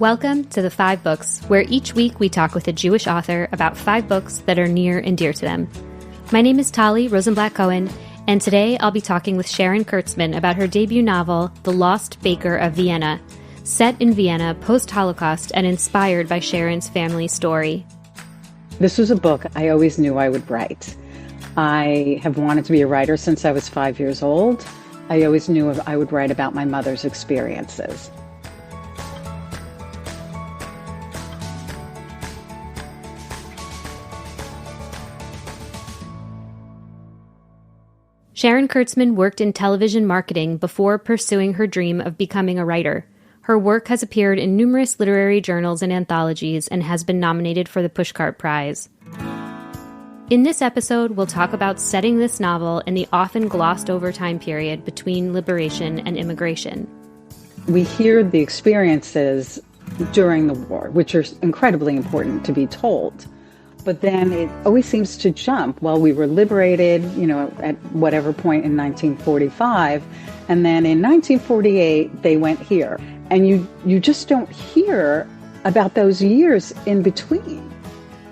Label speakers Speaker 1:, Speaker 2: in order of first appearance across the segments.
Speaker 1: Welcome to The 5 Books, where each week we talk with a Jewish author about 5 books that are near and dear to them. My name is Tali Rosenblatt-Cohen, and today I'll be talking with Sharon Kurtzman about her debut novel, The Lost Baker of Vienna, set in Vienna post-Holocaust and inspired by Sharon's family story.
Speaker 2: This was a book I always knew I would write. I have wanted to be a writer since I was 5 years old. I always knew I would write about my mother's experiences.
Speaker 1: Sharon Kurtzman worked in television marketing before pursuing her dream of becoming a writer. Her work has appeared in numerous literary journals and anthologies and has been nominated for the Pushcart Prize. In this episode, we'll talk about setting this novel in the often glossed over time period between liberation and immigration.
Speaker 2: We hear the experiences during the war, which are incredibly important to be told. But then it always seems to jump. Well, we were liberated, at whatever point in 1945. And then in 1948, they went here. And you just don't hear about those years in between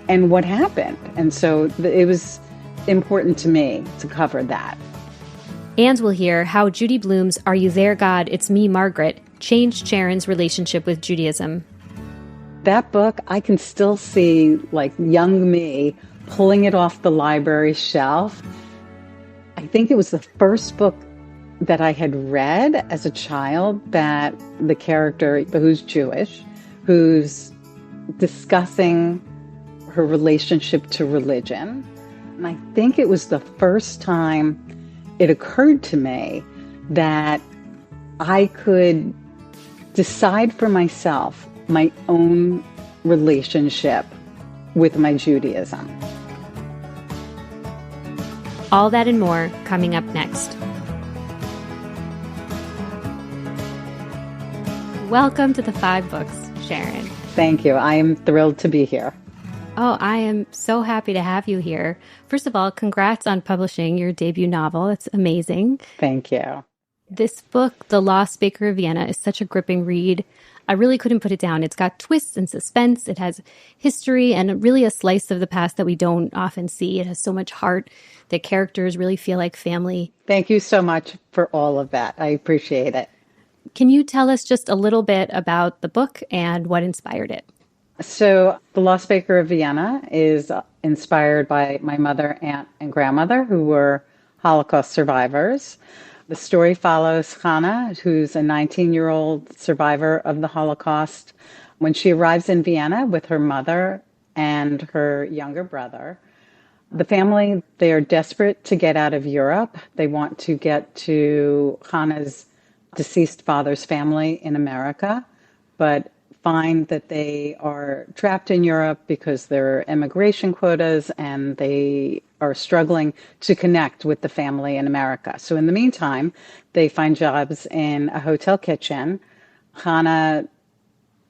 Speaker 2: and what happened. And so it was important to me to cover that.
Speaker 1: And we'll hear how Judy Blume's Are You There, God? It's Me, Margaret changed Sharon's relationship with Judaism.
Speaker 2: That book, I can still see young me pulling it off the library shelf. I think it was the first book that I had read as a child that the character who's Jewish, who's discussing her relationship to religion. And I think it was the first time it occurred to me that I could decide for myself my own relationship with my Judaism.
Speaker 1: All that and more coming up next. Welcome to The 5 Books, Sharon.
Speaker 2: Thank you. I am thrilled to be here.
Speaker 1: Oh, I am so happy to have you here. First of all, congrats on publishing your debut novel. It's amazing.
Speaker 2: Thank you.
Speaker 1: This book, The Lost Baker of Vienna, is such a gripping read. I really couldn't put it down. It's got twists and suspense. It has history and really a slice of the past that we don't often see. It has so much heart. The characters really feel like family.
Speaker 2: Thank you so much for all of that. I appreciate it.
Speaker 1: Can you tell us just a little bit about the book and what inspired it?
Speaker 2: So The Lost Baker of Vienna is inspired by my mother, aunt, and grandmother, who were Holocaust survivors. The story follows Chana, who's a 19-year-old survivor of the Holocaust. When she arrives in Vienna with her mother and her younger brother, the family, they are desperate to get out of Europe. They want to get to Chana's deceased father's family in America, but find that they are trapped in Europe because there are immigration quotas and they are struggling to connect with the family in America. So in the meantime, they find jobs in a hotel kitchen. Chana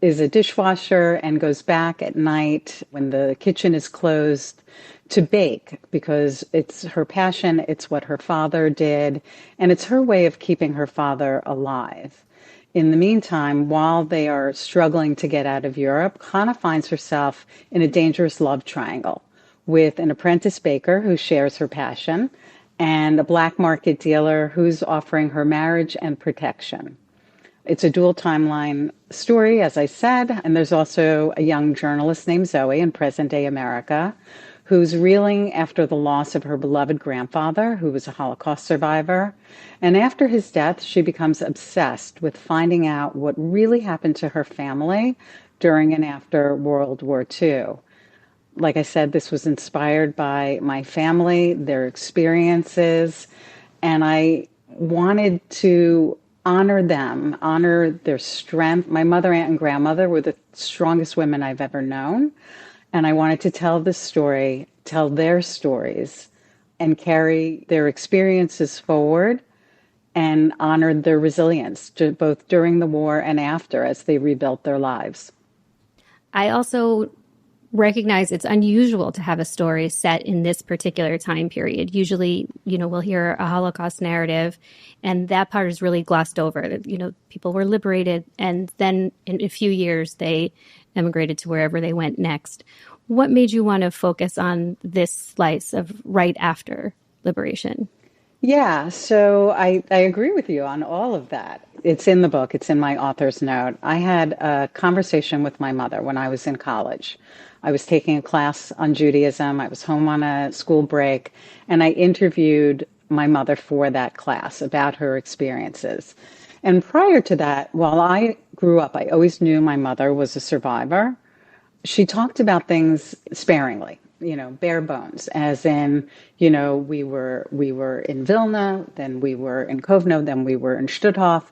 Speaker 2: is a dishwasher and goes back at night when the kitchen is closed to bake because it's her passion, it's what her father did, and it's her way of keeping her father alive. In the meantime, while they are struggling to get out of Europe, Chana finds herself in a dangerous love triangle with an apprentice baker who shares her passion and a black market dealer who's offering her marriage and protection. It's a dual timeline story, as I said, and there's also a young journalist named Zoe in present-day America who's reeling after the loss of her beloved grandfather, who was a Holocaust survivor. And after his death, she becomes obsessed with finding out what really happened to her family during and after World War II. Like I said, this was inspired by my family, their experiences, and I wanted to honor them, honor their strength. My mother, aunt, and grandmother were the strongest women I've ever known. And I wanted to tell this story, tell their stories, and carry their experiences forward and honor their resilience, both during the war and after, as they rebuilt their lives.
Speaker 1: I also recognize it's unusual to have a story set in this particular time period. Usually, we'll hear a Holocaust narrative, and that part is really glossed over. People were liberated, and then in a few years, they emigrated to wherever they went next. What made you want to focus on this slice of right after liberation?
Speaker 2: Yeah, so I agree with you on all of that. It's in the book, it's in my author's note. I had a conversation with my mother when I was in college. I was taking a class on Judaism. I was home on a school break, and I interviewed my mother for that class about her experiences. And prior to that, while I grew up, I always knew my mother was a survivor. She talked about things sparingly, bare bones, as in, we were in Vilna, then we were in Kovno, then we were in Stutthof,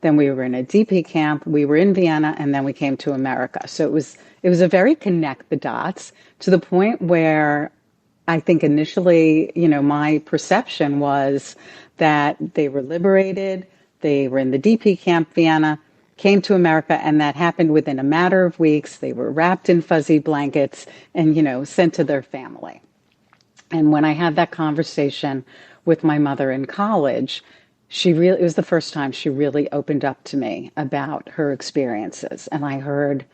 Speaker 2: then we were in a DP camp, we were in Vienna, and then we came to America. So it was a very connect the dots, to the point where I think initially, my perception was that they were liberated, they were in the DP camp, Vienna, came to America, and that happened within a matter of weeks. They were wrapped in fuzzy blankets and, sent to their family. And when I had that conversation with my mother in college, it was the first time she really opened up to me about her experiences. And I heard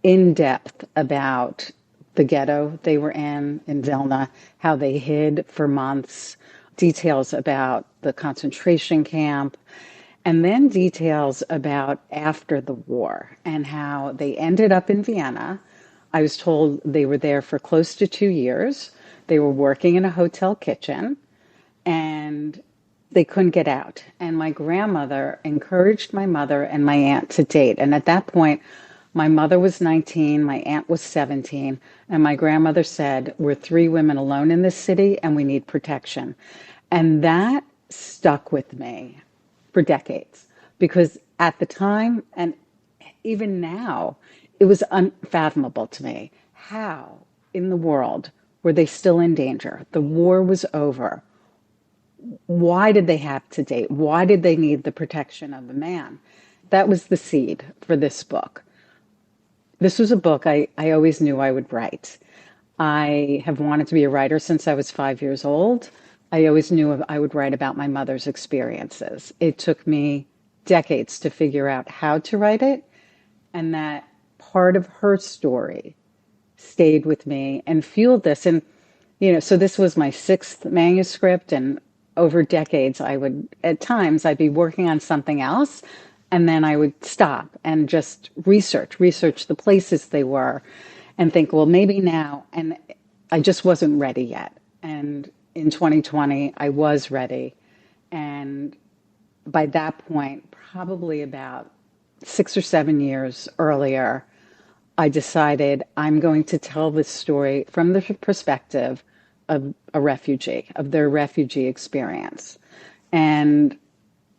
Speaker 2: in depth about the ghetto they were in Vilna, how they hid for months, details about the concentration camp, and then details about after the war and how they ended up in Vienna. I was told they were there for close to 2 years. They were working in a hotel kitchen, and they couldn't get out. And my grandmother encouraged my mother and my aunt to date. And at that point, my mother was 19, my aunt was 17, and my grandmother said, "We're 3 women alone in this city, and we need protection." And that stuck with me for decades, because at the time, and even now, it was unfathomable to me. How in the world were they still in danger? The war was over. Why did they have to date? Why did they need the protection of a man? That was the seed for this book. This was a book I always knew I would write. I have wanted to be a writer since I was 5 years old. I always knew I would write about my mother's experiences. It took me decades to figure out how to write it, and that part of her story stayed with me and fueled this. And, so this was my 6th manuscript, and over decades, at times, I'd be working on something else, and then I would stop and just research the places they were, and think, well, maybe now. And I just wasn't ready yet. And in 2020, I was ready. And by that point, probably about 6 or 7 years earlier, I decided I'm going to tell this story from the perspective of a refugee, of their refugee experience. And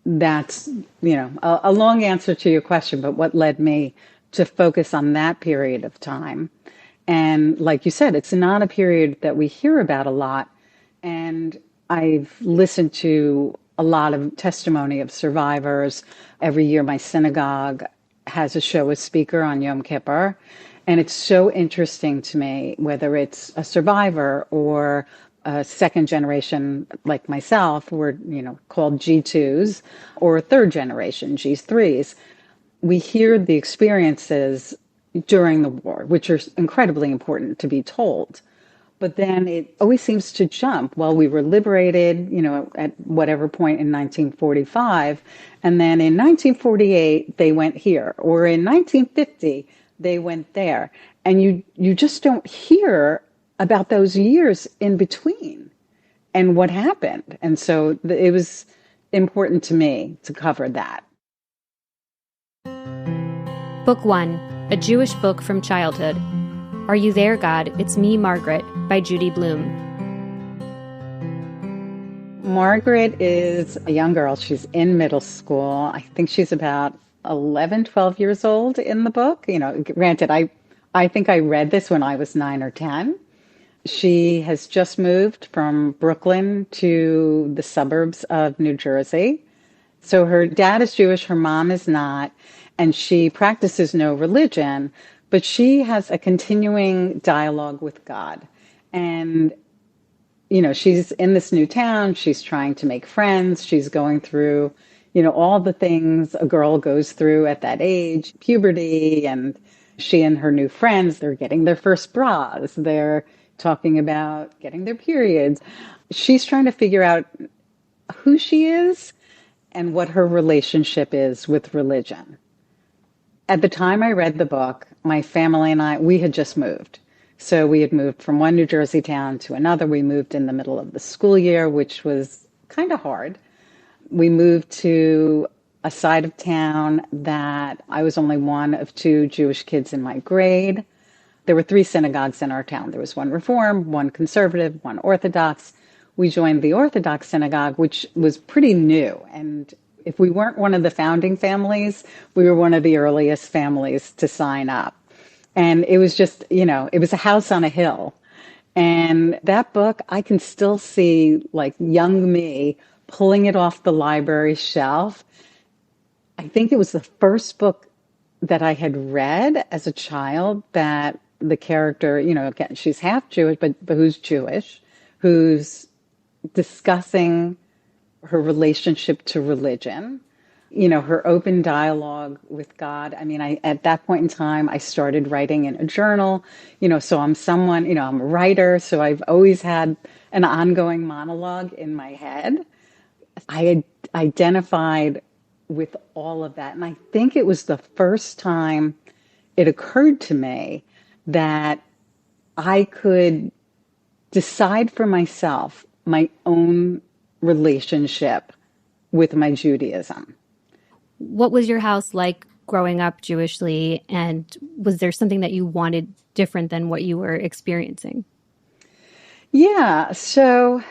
Speaker 2: that's, a long answer to your question, but what led me to focus on that period of time. And like you said, it's not a period that we hear about a lot. And I've listened to a lot of testimony of survivors. Every year, my synagogue has a show, a speaker on Yom Kippur. And it's so interesting to me, whether it's a survivor or a second generation like myself, we're, called G2s, or a third generation, G3s. We hear the experiences during the war, which are incredibly important to be told. But then it always seems to jump. Well, we were liberated, at whatever point in 1945. And then in 1948, they went here. Or in 1950, they went there. And you just don't hear about those years in between and what happened. And so it was important to me to cover that.
Speaker 1: Book 1, A Jewish Book from Childhood. Are You There, God? It's Me, Margaret, by Judy Blume.
Speaker 2: Margaret is a young girl. She's in middle school. I think she's about 11, 12 years old in the book. Granted, I think I read this when I was 9 or 10. She has just moved from Brooklyn to the suburbs of New Jersey. So her dad is Jewish, her mom is not, and she practices no religion, But she has a continuing dialogue with God. And, she's in this new town. She's trying to make friends. She's going through, all the things a girl goes through at that age, puberty, and she and her new friends, they're getting their first bras. They're talking about getting their periods. She's trying to figure out who she is and what her relationship is with religion. At the time I read the book, my family and I, we had just moved. So we had moved from one New Jersey town to another. We moved in the middle of the school year, which was kind of hard. We moved to a side of town that I was only one of two Jewish kids in my grade. There were three synagogues in our town. There was one Reform, one Conservative, one Orthodox. We joined the Orthodox synagogue, which was pretty new. And if we weren't one of the founding families, we were one of the earliest families to sign up. And it was just, it was a house on a hill. And that book, I can still see like young me pulling it off the library shelf. I think it was the first book that I had read as a child that the character, again, she's half Jewish, but who's Jewish, who's discussing her relationship to religion, her open dialogue with God. I mean, at that point in time, I started writing in a journal, so I'm someone, I'm a writer, so I've always had an ongoing monologue in my head. I had identified with all of that. And I think it was the first time it occurred to me that I could decide for myself my own relationship with my Judaism.
Speaker 1: What was your house like growing up Jewishly? And was there something that you wanted different than what you were experiencing?
Speaker 2: Yeah. So,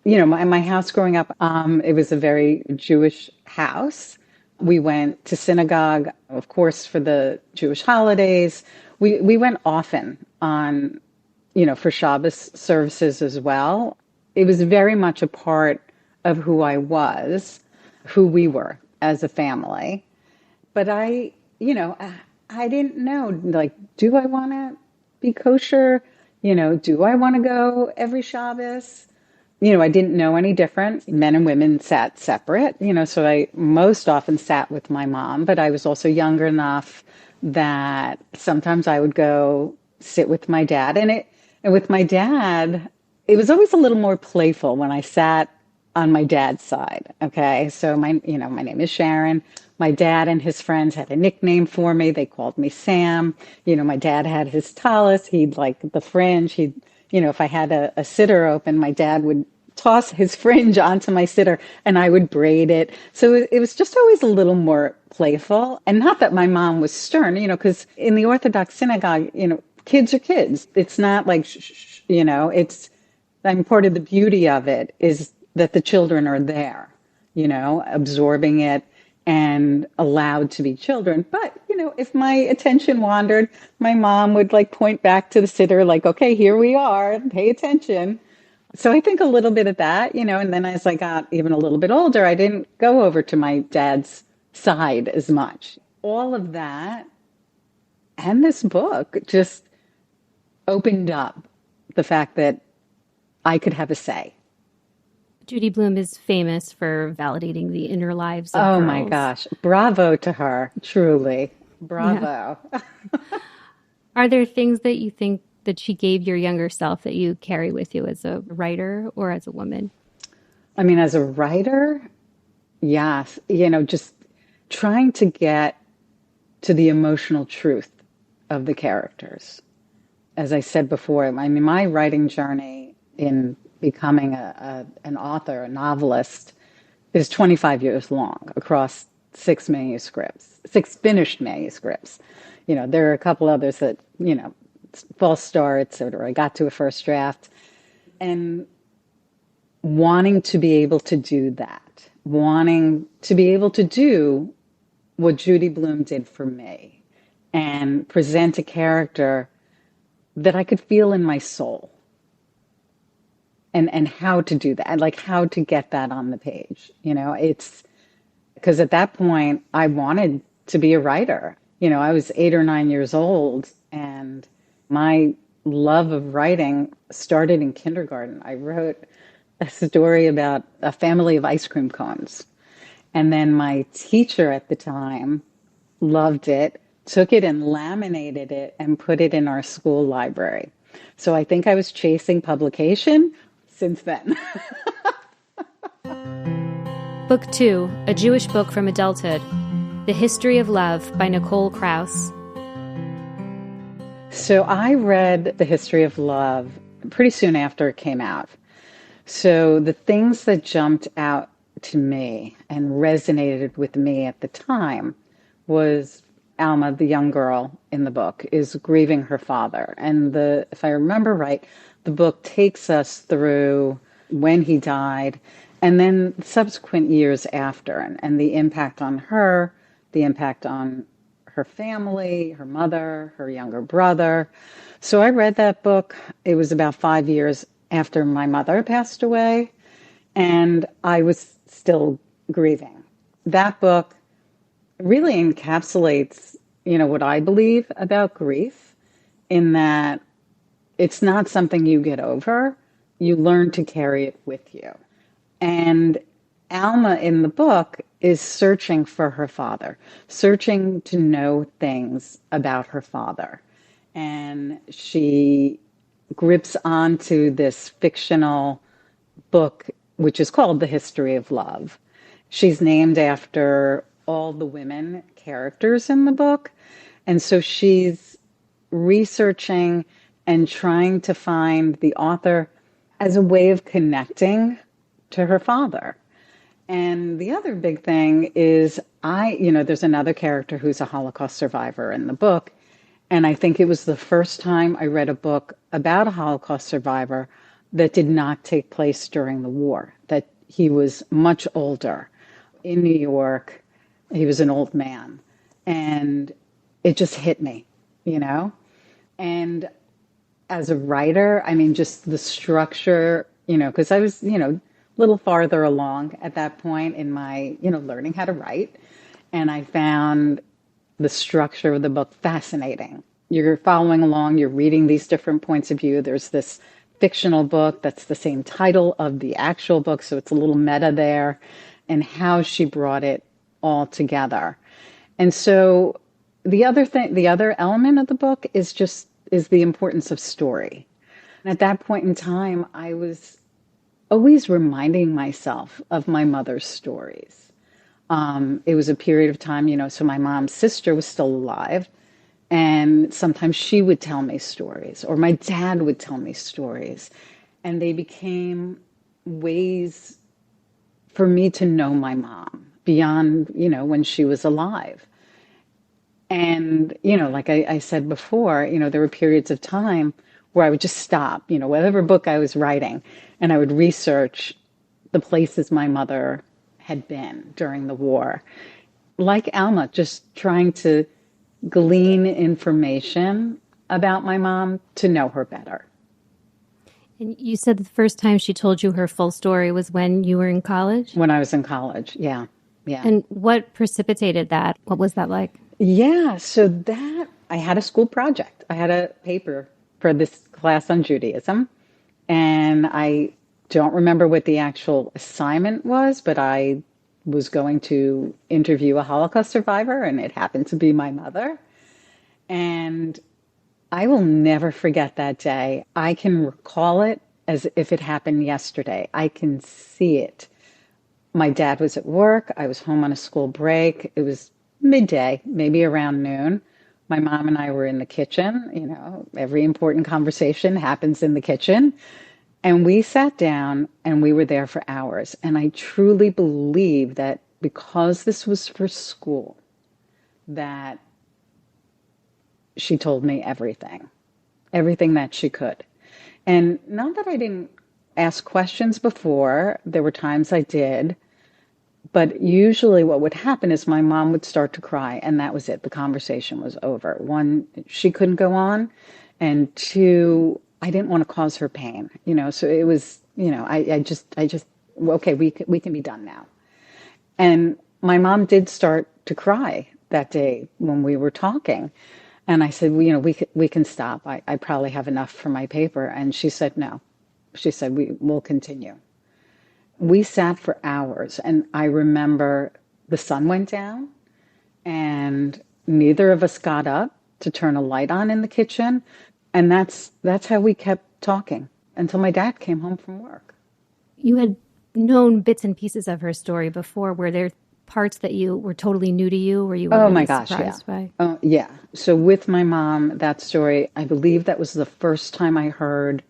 Speaker 2: my house growing up, it was a very Jewish house. We went to synagogue, of course, for the Jewish holidays. We went often on, for Shabbos services as well. It was very much a part of who I was, who we were as a family. But I didn't know, like, do I want to be kosher? Do I want to go every Shabbos? I didn't know any different. Men and women sat separate, so I most often sat with my mom, but I was also younger enough that sometimes I would go sit with my dad. And with my dad, it was always a little more playful when I sat on my dad's side. Okay. So my name is Sharon. My dad and his friends had a nickname for me. They called me Sam. My dad had his tallis. He'd like the fringe. If I had a sitter open, my dad would toss his fringe onto my sitter and I would braid it. So it was just always a little more playful. And not that my mom was stern, because in the Orthodox synagogue, kids are kids. It's not like, I'm part of the beauty of it is that the children are there, absorbing it and allowed to be children. But, if my attention wandered, my mom would like point back to the sitter, like, okay, here we are, pay attention. So I think a little bit of that, and then as I got even a little bit older, I didn't go over to my dad's side as much. All of that and this book just opened up the fact that I could have a say.
Speaker 1: Judy Blume is famous for validating the inner lives of
Speaker 2: girls.
Speaker 1: Oh
Speaker 2: my gosh. Bravo to her. Truly. Bravo.
Speaker 1: Yeah. Are there things that you think that she gave your younger self that you carry with you as a writer or as a woman?
Speaker 2: I mean, as a writer, yes. Just trying to get to the emotional truth of the characters. As I said before, I mean, my writing journey in becoming an author, a novelist, is 25 years long across 6 finished manuscripts. There are a couple others that, false starts, or I got to a first draft. And wanting to be able to do that, wanting to be able to do what Judy Blume did for me and present a character that I could feel in my soul. And how to do that, like how to get that on the page. It's because at that point I wanted to be a writer. I was 8 or 9 years old, and my love of writing started in kindergarten. I wrote a story about a family of ice cream cones. And then my teacher at the time loved it, took it and laminated it and put it in our school library. So I think I was chasing publication since then.
Speaker 1: Book 2, A Jewish Book from Adulthood, The History of Love by Nicole Krauss.
Speaker 2: So I read The History of Love pretty soon after it came out. So the things that jumped out to me and resonated with me at the time was Alma, the young girl in the book, is grieving her father. And if I remember right, the book takes us through when he died and then subsequent years after, and the impact on her, the impact on her family, her mother, her younger brother. So I read that book. It was about 5 years after my mother passed away, and I was still grieving. That book really encapsulates, what I believe about grief, in that it's not something you get over. You learn to carry it with you. And Alma in the book is searching for her father, searching to know things about her father. And she grips onto this fictional book, which is called The History of Love. She's named after all the women characters in the book. And so she's researching and trying to find the author as a way of connecting to her father. And the other big thing is there's another character who's a Holocaust survivor in the book. And I think it was the first time I read a book about a Holocaust survivor that did not take place during the war, that he was much older in New York. He was an old man. And it just hit me, And as a writer, just the structure, because I was, a little farther along at that point in my, learning how to write. And I found the structure of the book fascinating. You're following along, you're reading these different points of view. There's this fictional book that's the same title of the actual book, so it's a little meta there, and how she brought it all together. And so the other element of the book is the importance of story. And at that point in time, I was always reminding myself of my mother's stories. It was a period of time, so my mom's sister was still alive, and sometimes she would tell me stories, or my dad would tell me stories, and they became ways for me to know my mom beyond, when she was alive. And, like I said before, there were periods of time where I would just stop, whatever book I was writing, and I would research the places my mother had been during the war. Like Alma, just trying to glean information about my mom to know her better.
Speaker 1: And you said the first time she told you her full story was when you were in college?
Speaker 2: When I was in college, yeah.
Speaker 1: And what precipitated that? What was that like?
Speaker 2: Yeah, so I had a school project. I had a paper for this class on Judaism, and I don't remember what the actual assignment was, but I was going to interview a Holocaust survivor, and it happened to be my mother. And I will never forget that day. I can recall it as if it happened yesterday. I can see it. My dad was at work. I was home on a school break. It was midday, maybe around noon. My mom and I were in the kitchen. Every important conversation happens in the kitchen. And we sat down and we were there for hours. And I truly believe that because this was for school, that she told me everything that she could. And not that I didn't ask questions before. There were times I did. But usually what would happen is my mom would start to cry, and that was it. The conversation was over. One, she couldn't go on, and two, I didn't want to cause her pain. So it was, I just, okay, we can be done now. And my mom did start to cry that day when we were talking. And I said, well, we can stop. I probably have enough for my paper. And she said, no. She said, we'll continue. We sat for hours. And I remember the sun went down and neither of us got up to turn a light on in the kitchen. And that's how we kept talking until my dad came home from work.
Speaker 1: You had known bits and pieces of her story before. Were there parts that you were totally new to you, or you were really surprised by?
Speaker 2: Oh, yeah. So with my mom, that story, I believe that was the first time I heard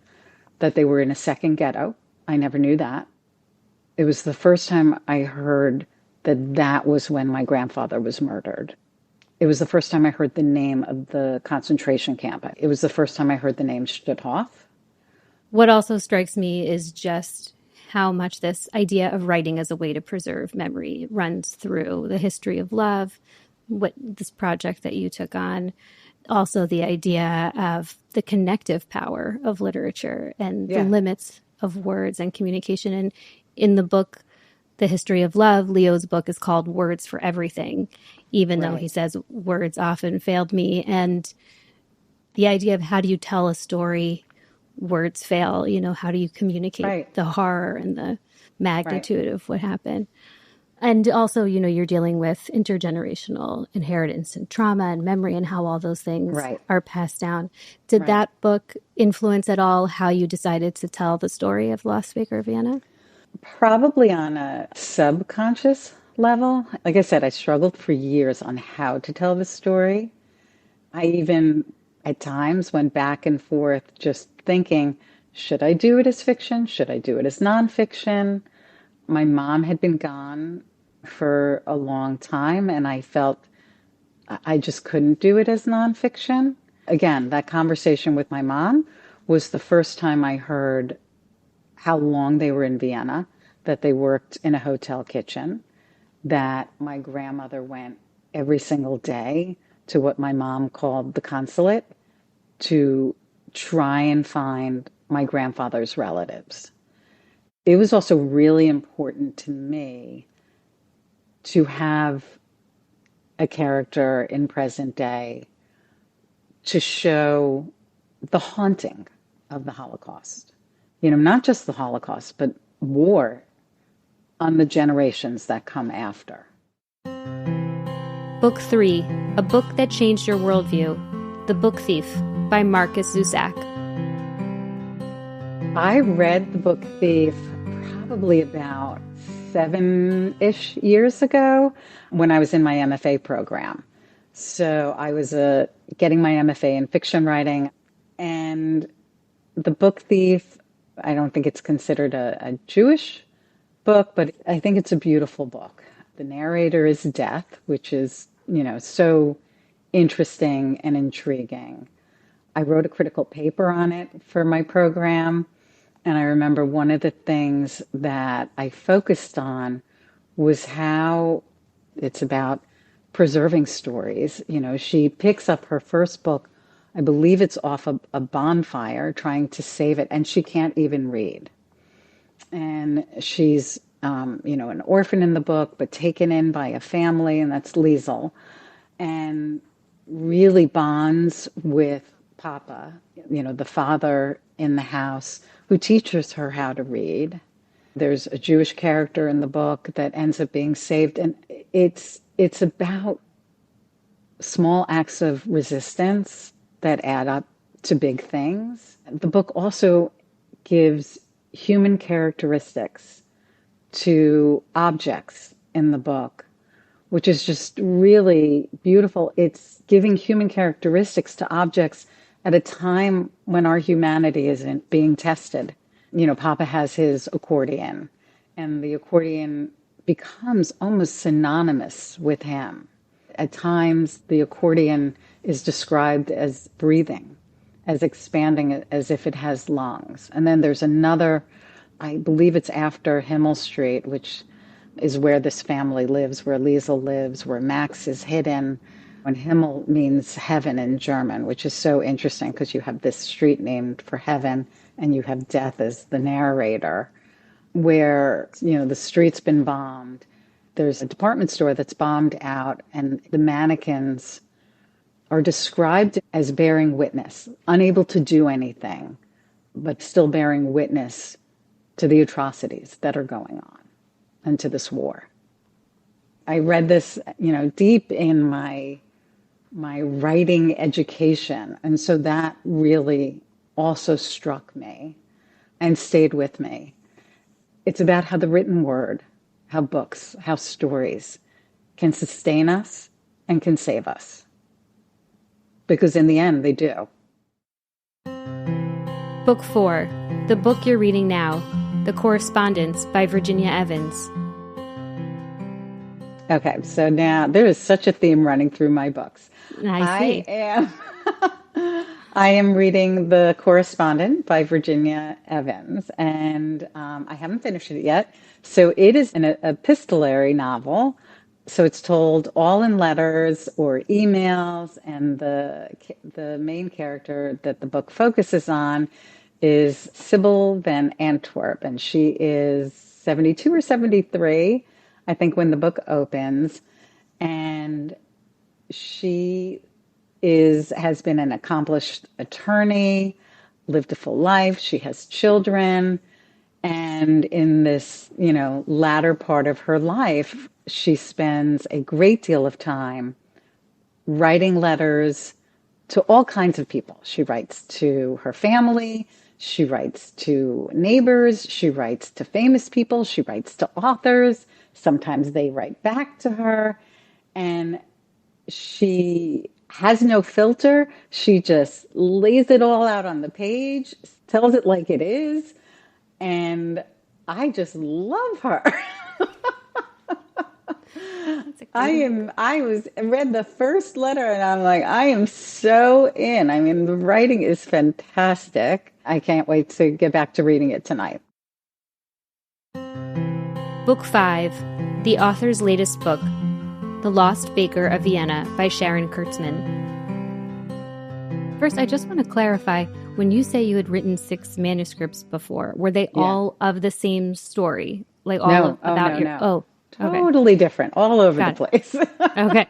Speaker 2: that they were in a second ghetto. I never knew that. It was the first time I heard that was when my grandfather was murdered. It was the first time I heard the name of the concentration camp. It was the first time I heard the name Stutthof.
Speaker 1: What also strikes me is just how much this idea of writing as a way to preserve memory runs through the history of love, what this project that you took on, also the idea of the connective power of literature and the limits of words and communication. And in the book, The History of Love, Leo's book is called Words for Everything, even though he says words often failed me. And the idea of how do you tell a story, words fail, how do you communicate the horror and the magnitude of what happened? And also, you're dealing with intergenerational inheritance and trauma and memory and how all those things are passed down. Did that book influence at all how you decided to tell the story of Lost Baker of Vienna?
Speaker 2: Probably on a subconscious level. Like I said, I struggled for years on how to tell the story. I even at times went back and forth just thinking, should I do it as fiction? Should I do it as nonfiction? My mom had been gone for a long time, and I felt I just couldn't do it as nonfiction. Again, that conversation with my mom was the first time I heard how long they were in Vienna, that they worked in a hotel kitchen, that my grandmother went every single day to what my mom called the consulate to try and find my grandfather's relatives. It was also really important to me to have a character in present day to show the haunting of the Holocaust. Not just the Holocaust, but war on the generations that come after.
Speaker 1: Book 3, A Book That Changed Your Worldview, The Book Thief by Marcus Zusak.
Speaker 2: I read The Book Thief probably about 7-ish years ago when I was in my MFA program. So I was getting my MFA in fiction writing, and The Book Thief, I don't think it's considered a Jewish book, but I think it's a beautiful book. The narrator is Death, which is, so interesting and intriguing. I wrote a critical paper on it for my program, and I remember one of the things that I focused on was how it's about preserving stories. She picks up her first book, I believe it's off a bonfire, trying to save it, and she can't even read. And she's, an orphan in the book, but taken in by a family, and that's Liesel, and really bonds with Papa, the father in the house, who teaches her how to read. There's a Jewish character in the book that ends up being saved, and it's about small acts of resistance that add up to big things. The book also gives human characteristics to objects in the book, which is just really beautiful. It's giving human characteristics to objects at a time when our humanity isn't being tested. Papa has his accordion, and the accordion becomes almost synonymous with him. At times, the accordion is described as breathing, as expanding, as if it has lungs. And then there's another, I believe it's after Himmel Street, which is where this family lives, where Liesel lives, where Max is hidden. And Himmel means heaven in German, which is so interesting because you have this street named for heaven and you have Death as the narrator, where, the street's been bombed. There's a department store that's bombed out, and the mannequins are described as bearing witness, unable to do anything, but still bearing witness to the atrocities that are going on and to this war. I read this, deep in my writing education, and so that really also struck me and stayed with me. It's about how the written word, how books, how stories can sustain us and can save us. Because in the end, they do.
Speaker 1: Book 4, the book you're reading now, The Correspondence by Virginia Evans.
Speaker 2: Okay, so now there is such a theme running through my books.
Speaker 1: I see.
Speaker 2: I am reading The Correspondent by Virginia Evans, and I haven't finished it yet. So it is an epistolary novel. So it's told all in letters or emails, and the main character that the book focuses on is Sybil van Antwerp, and she is 72 or 73, I think, when the book opens, and she has been an accomplished attorney, lived a full life. She has children. And in this, latter part of her life, she spends a great deal of time writing letters to all kinds of people. She writes to her family. She writes to neighbors. She writes to famous people. She writes to authors. Sometimes they write back to her. And she has no filter. She just lays it all out on the page, tells it like it is. And I just love her. I read the first letter and I'm like, I am so in. I mean, the writing is fantastic. I can't wait to get back to reading it tonight.
Speaker 1: Book 5, the author's latest book, The Lost Baker of Vienna by Sharon Kurtzman. First, I just want to clarify, when you say you had written 6 manuscripts before, were they all of the same story? Like all
Speaker 2: no. Totally different, all over the place.
Speaker 1: Okay.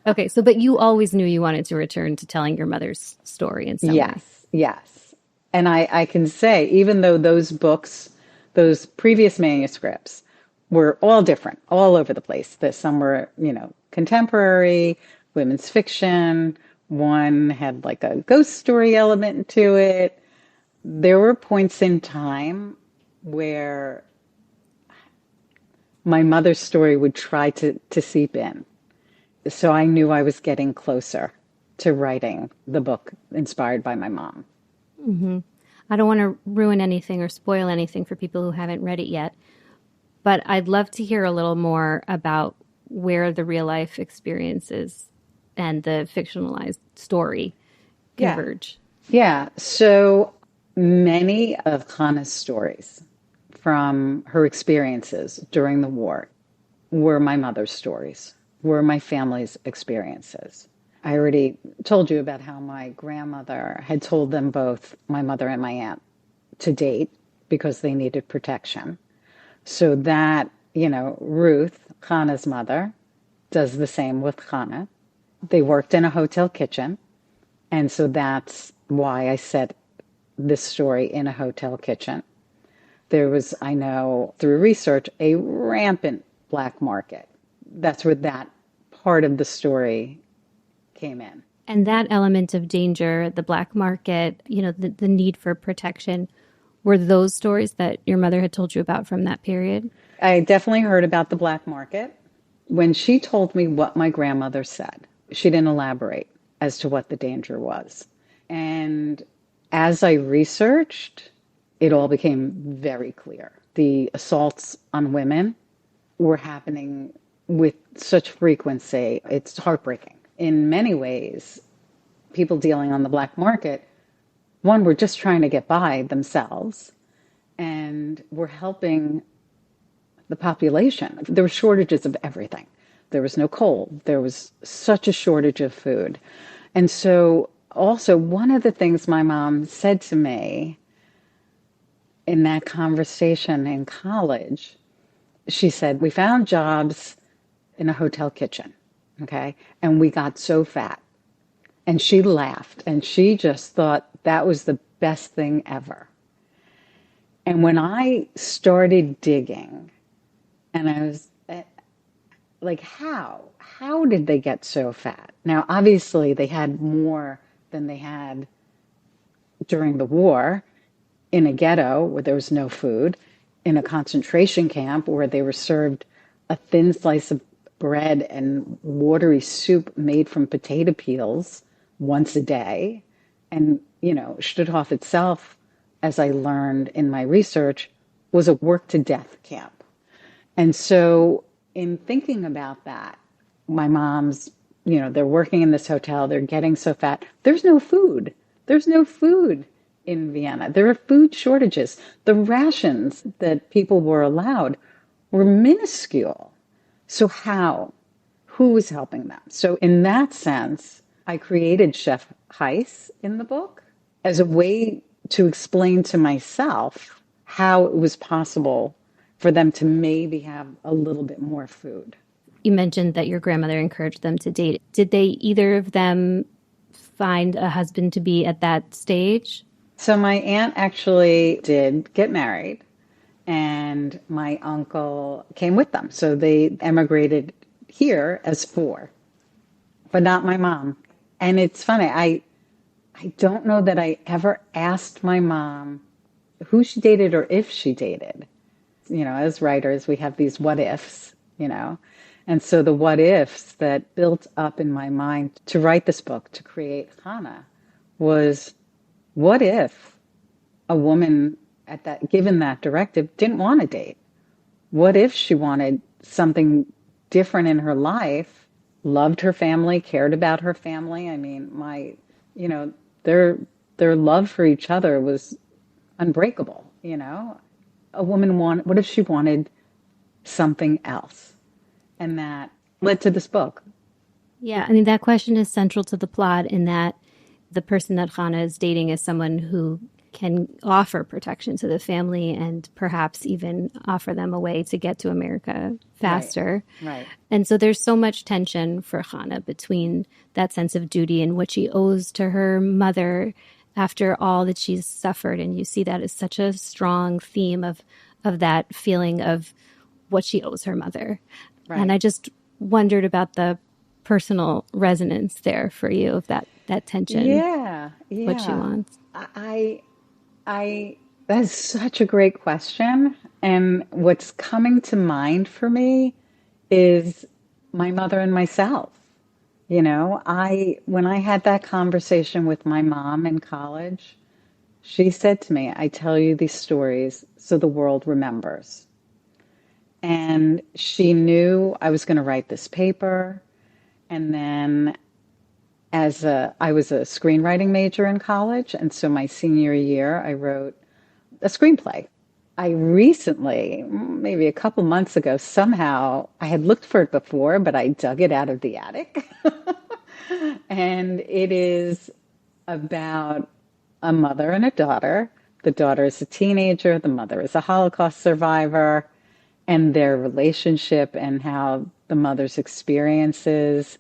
Speaker 1: Okay, so but you always knew you wanted to return to telling your mother's story in some way.
Speaker 2: Yes. And I can say, even though those books, those previous manuscripts were all different, all over the place. That some were, contemporary, women's fiction. One had like a ghost story element to it. There were points in time where my mother's story would try to seep in. So I knew I was getting closer to writing the book inspired by my mom.
Speaker 1: Mm-hmm. I don't want to ruin anything or spoil anything for people who haven't read it yet, but I'd love to hear a little more about where the real life experiences and the fictionalized story converge.
Speaker 2: Yeah. So many of Chana's stories from her experiences during the war were my mother's stories, were my family's experiences. I already told you about how my grandmother had told them both, my mother and my aunt, to date because they needed protection. So that, Ruth, Chana's mother, does the same with Chana. They worked in a hotel kitchen. And so that's why I set this story in a hotel kitchen. There was, I know, through research, a rampant black market. That's where that part of the story came in.
Speaker 1: And that element of danger, the black market, the need for protection, were those stories that your mother had told you about from that period?
Speaker 2: I definitely heard about the black market. When she told me what my grandmother said, she didn't elaborate as to what the danger was. And as I researched, it all became very clear. The assaults on women were happening with such frequency. It's heartbreaking. In many ways, people dealing on the black market, one, were just trying to get by themselves, and were helping the population. There were shortages of everything. There was no coal. There was such a shortage of food. And so also one of the things my mom said to me in that conversation in college she said, we found jobs in a hotel kitchen, okay? And we got so fat. And she laughed and she just thought that was the best thing ever. And when I started digging, and I was like, how did they get so fat? Now, obviously, they had more than they had during the war in a ghetto where there was no food, in a concentration camp where they were served a thin slice of bread and watery soup made from potato peels once a day. And, Stutthof itself, as I learned in my research, was a work to death camp. And so in thinking about that, my mom's, they're working in this hotel, they're getting so fat. There's no food. There's no food in Vienna. There are food shortages. The rations that people were allowed were minuscule. So how? Who was helping them? So in that sense, I created Chef Heiss in the book as a way to explain to myself how it was possible for them to maybe have a little bit more food.
Speaker 1: You mentioned that your grandmother encouraged them to date. Did they either of them find a husband to be at that stage?
Speaker 2: So my aunt actually did get married, and my uncle came with them. So they emigrated here as four, but not my mom. And it's funny, I don't know that I ever asked my mom who she dated or if she dated. As writers, we have these what ifs, And so the what ifs that built up in my mind to write this book, to create Chana, was what if a woman given that directive didn't want to date? What if she wanted something different in her life, loved her family, cared about her family? I mean, their love for each other was unbreakable, what if she wanted something else? And that led to this book.
Speaker 1: Yeah, I mean, that question is central to the plot in that the person that Chana is dating is someone who can offer protection to the family and perhaps even offer them a way to get to America faster.
Speaker 2: Right.
Speaker 1: And so there's so much tension for Chana between that sense of duty and what she owes to her mother after all that she's suffered. And you see that as such a strong theme of that feeling of what she owes her mother. Right. And I just wondered about the personal resonance there for you of that tension.
Speaker 2: Yeah.
Speaker 1: What she wants.
Speaker 2: That's such a great question. And what's coming to mind for me is my mother and myself. When I had that conversation with my mom in college, she said to me, I tell you these stories so the world remembers. And she knew I was going to write this paper. And then I was a screenwriting major in college. And so my senior year, I wrote a screenplay. I recently, maybe a couple months ago, somehow, I had looked for it before, but I dug it out of the attic. And it is about a mother and a daughter. The daughter is a teenager. The mother is a Holocaust survivor. And their relationship and how the mother's experiences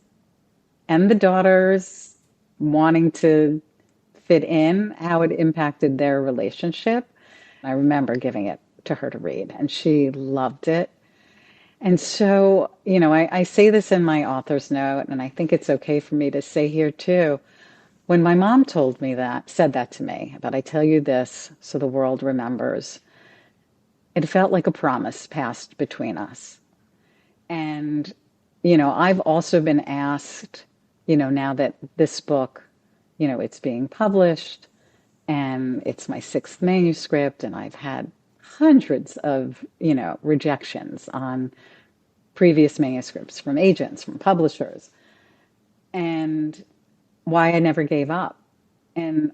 Speaker 2: and the daughter's wanting to fit in, how it impacted their relationship. I remember giving it to her to read, and she loved it. And so, I say this in my author's note, and I think it's okay for me to say here too. When my mom said that to me, but I tell you this so the world remembers, it felt like a promise passed between us. And, I've also been asked, now that this book, it's being published and it's my sixth manuscript and I've had hundreds of, rejections on previous manuscripts from agents, from publishers, and why I never gave up. And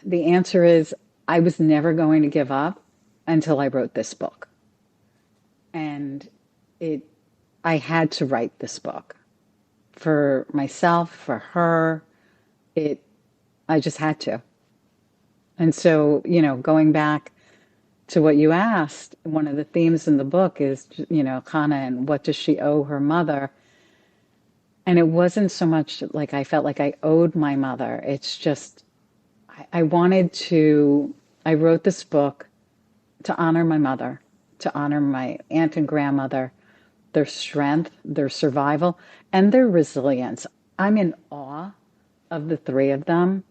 Speaker 2: the answer is I was never going to give up until I wrote this book. And I had to write this book for myself, for her. I just had to. And so, going back to what you asked, one of the themes in the book is, Chana and what does she owe her mother? And it wasn't so much like I felt like I owed my mother. It's just, I wrote this book to honor my mother, to honor my aunt and grandmother, their strength, their survival, and their resilience. I'm in awe of the three of them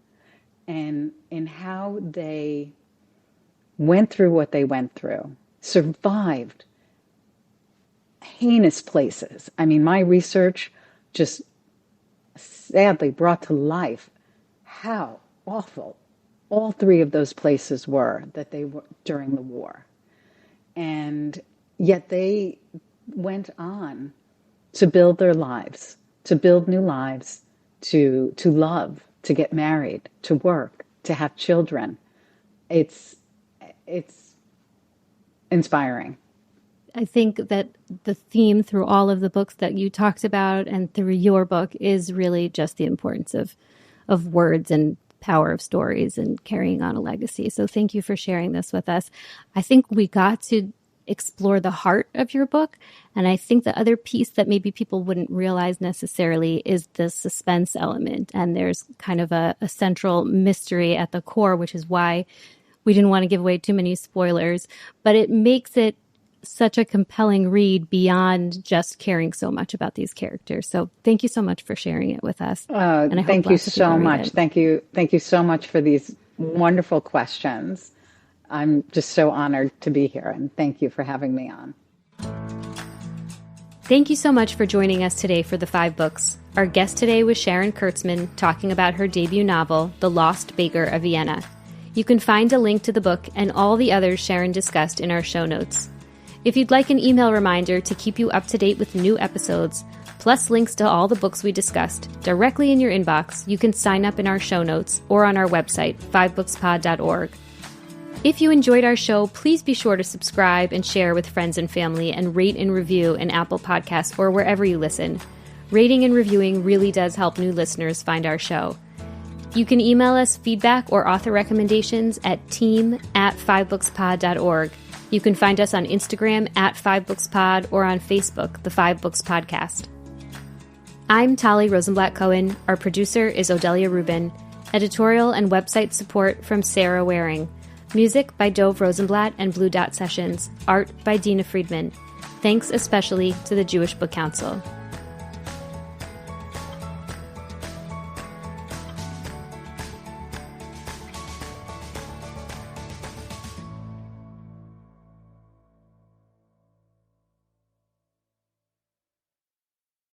Speaker 2: and in how they went through what they went through, survived heinous places. I mean, my research just sadly brought to life how awful all three of those places were that they were during the war. And yet they went on to build their lives, to build new lives, to love, to get married, to work, to have children. It's inspiring.
Speaker 1: I think that the theme through all of the books that you talked about and through your book is really just the importance of words and power of stories and carrying on a legacy. So thank you for sharing this with us. I think we got to explore the heart of your book. And I think the other piece that maybe people wouldn't realize necessarily is the suspense element. And there's kind of a central mystery at the core, which is why we didn't want to give away too many spoilers, but it makes it such a compelling read beyond just caring so much about these characters. So thank you so much for sharing it with us.
Speaker 2: And thank you so much. Thank you so much for these wonderful questions. I'm just so honored to be here, and thank you for having me on.
Speaker 1: Thank you so much for joining us today for the 5 books. Our guest today was Sharon Kurtzman, talking about her debut novel, The Lost Baker of Vienna. You can find a link to the book and all the others Sharon discussed in our show notes. If you'd like an email reminder to keep you up to date with new episodes, plus links to all the books we discussed directly in your inbox, you can sign up in our show notes or on our website, 5bookspod.org. If you enjoyed our show, please be sure to subscribe and share with friends and family, and rate and review in Apple Podcasts or wherever you listen. Rating and reviewing really does help new listeners find our show. You can email us feedback or author recommendations at team@5bookspod.org. You can find us on Instagram @5bookspod or on Facebook, The 5 Books Podcast. I'm Tali Rosenblatt-Cohen. Our producer is Odelia Rubin. Editorial and website support from Sarah Waring. Music by Dove Rosenblatt and Blue Dot Sessions. Art by Dina Friedman. Thanks especially to the Jewish Book Council.